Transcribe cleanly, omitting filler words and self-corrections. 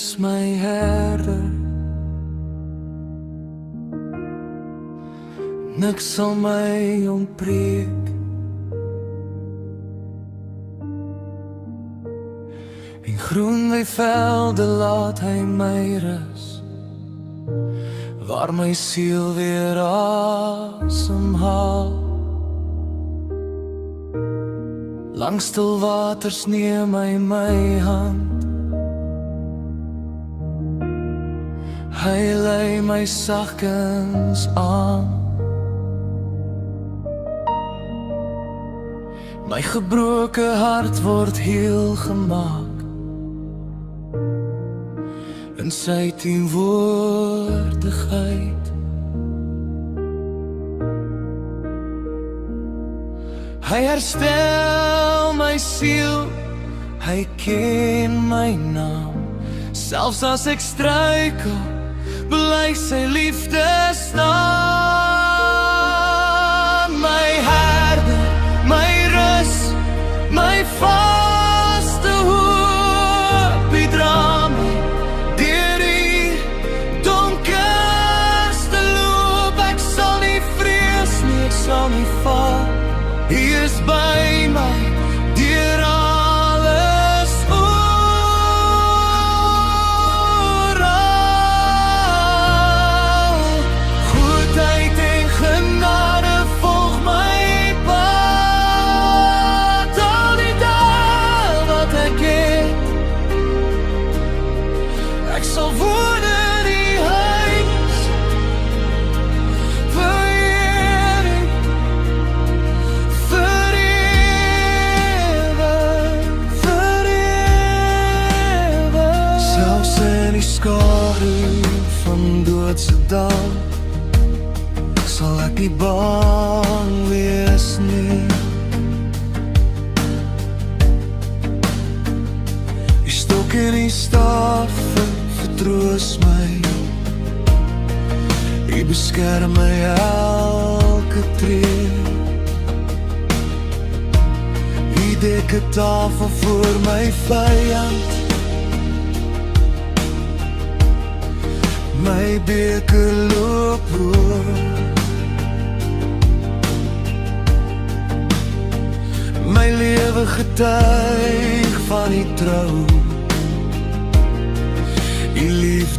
is my herder. Niks sal my ontbreek. In groen weivelde laat hy my rus, waar my siel weer asemhaal. Langs stil waters neem hy my hand, hy lei my sagkens aan. My gebroke hart word heel gemaak in sy teenwoordigheid. Hy herstel my siel, hy ken my naam. Selfs as ek struikel, bly sy liefde staan. My herder, my rus, my vaste hoop, hy dra my deur die donkerste loop. Ek sal nie vrees nie, ek sal nie val. Hy is by my deur alles oral. Goedheid en genade volg my pad. Al die dae wat ek het, ek sal woon in die huis vir ewig, selfs in die skadu van doodse dal, sal ek nie bang wees nie. Die stok en die staf vertroos my, hy beskerm my elke tree. Hy dek 'n tafel voor my vyand, my beker loop oor. My lewe getuig van die trou, die liefde.